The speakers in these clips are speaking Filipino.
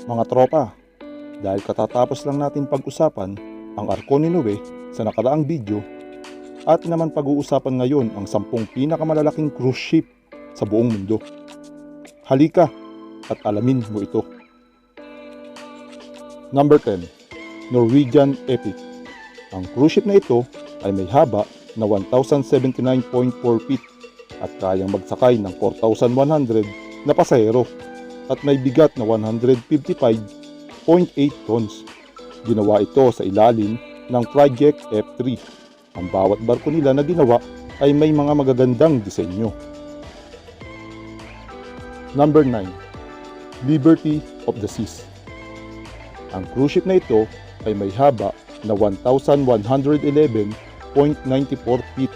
Mga tropa, dahil katatapos lang natin pag-usapan ang arko ni Noe sa nakaraang video, at naman pag-uusapan ngayon ang 10 pinakamalalaking cruise ship sa buong mundo. Halika at alamin mo ito. Number 10. Norwegian Epic. Ang cruise ship na ito ay may haba na 1,079.4 feet at kayang magsakay ng 4,100 na pasahero at may bigat na 155.8 tons. Ginawa ito sa ilalim ng Project F3. Ang bawat barko nila na ginawa ay may mga magagandang disenyo. Number 9. Liberty of the Seas. Ang cruise ship na ito ay may haba na 1,111.94 feet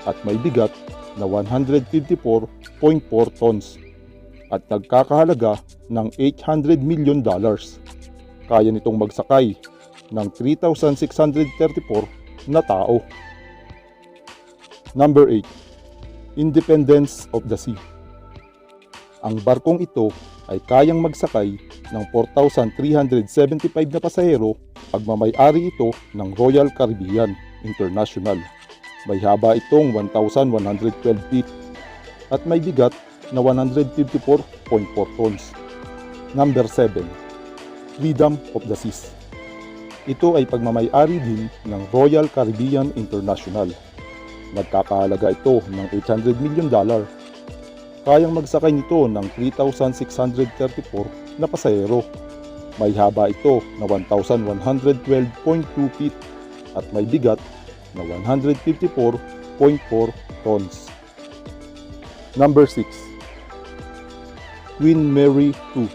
at may bigat na 154.4 tons at nagkakahalaga ng $800 million. Kaya nitong magsakay ng 3,634 na tao. Number 8. Independence of the Sea. Ang barkong ito ay kayang magsakay ng 4,375 na pasahero. Pagmamay-ari ito ng Royal Caribbean International. May haba itong 1,112 feet at may bigat na 154.4 tons. Number 7. Freedom of the Seas. Ito ay pagmamay-ari din ng Royal Caribbean International. Nagkakahalaga ito ng $800 million. Kayang magsakay nito ng 3,634 na pasahero. May haba ito na 1,112.2 feet at may bigat na 154.4 tons. Number 6. Queen Mary 2.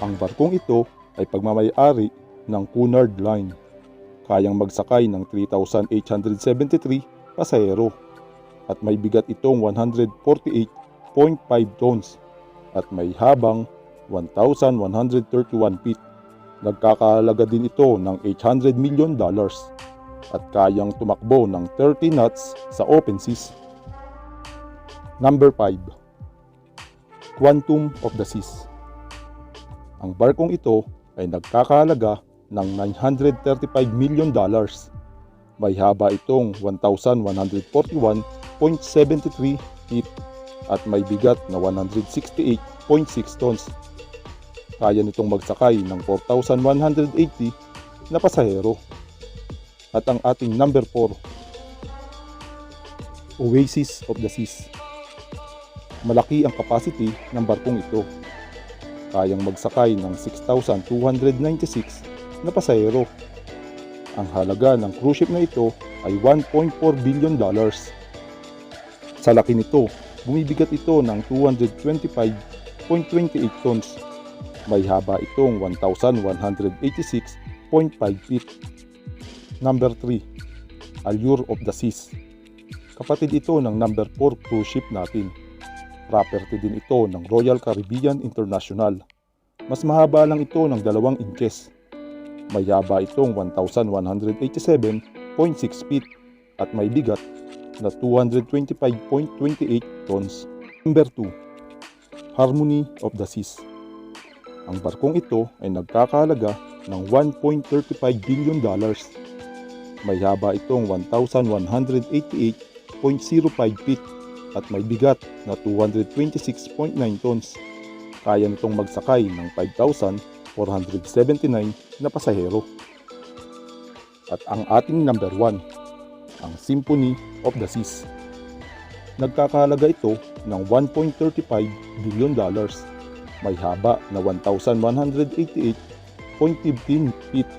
Ang barkong ito ay pagmamay-ari ng Cunard Line. Kayang magsakay ng 3,873 pasahero at may bigat itong 148.5 tons at may habang 1,131 feet. Nagkakahalaga din ito ng $800 million at kayang tumakbo ng 30 knots sa open seas. Number 5. Quantum of the Seas. Ang barkong ito ay nagkakahalaga ng $935 million. May haba itong 1,141.73 feet at may bigat na 168.6 tons. Kaya nitong magsakay ng 4,180 na pasahero. At ang ating number 4. Oasis of the Seas. Malaki ang capacity ng barkong ito. Kayang magsakay ng 6,296 na pasahero. Ang halaga ng cruise ship na ito ay $1.4 billion. Sa laki nito, bumibigat ito ng 225.28 tons. May haba itong 1,186.5 feet. Number 3. Allure of the Seas. Kapatid ito ng number 4 cruise ship natin. Property din ito ng Royal Caribbean International. Mas mahaba lang ito ng 2 inches. May haba itong 1,187.6 feet at may bigat na 225.28 tons. Number 2. Harmony of the Seas. Ang barkong ito ay nagkakahalaga ng $1.35 billion. May haba itong 1,188.05 feet at may bigat na 226.9 tons. Kaya nitong magsakay ng 5,479 na pasahero. At ang ating number 1, ang Symphony of the Seas. Nagkakahalaga ito ng $1.35 billion. May haba na 1,188.15 feet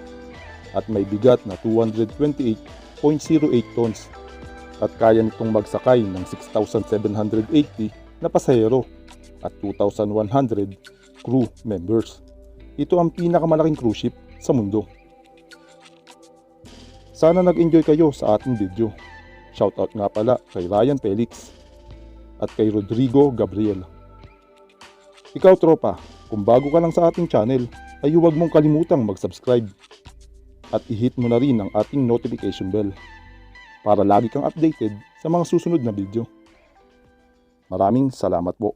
at may bigat na 228.08 tons at kaya nitong magsakay ng 6,780 na pasahero at 2,100 crew members. Ito ang pinakamalaking cruise ship sa mundo. Sana nag-enjoy kayo sa ating video. Shoutout nga pala kay Ryan Felix at kay Rodrigo Gabriel. Ikaw tropa, kung bago ka lang sa ating channel, ay huwag mong kalimutang mag-subscribe at i-hit mo na rin ang ating notification bell para lagi kang updated sa mga susunod na video. Maraming salamat po.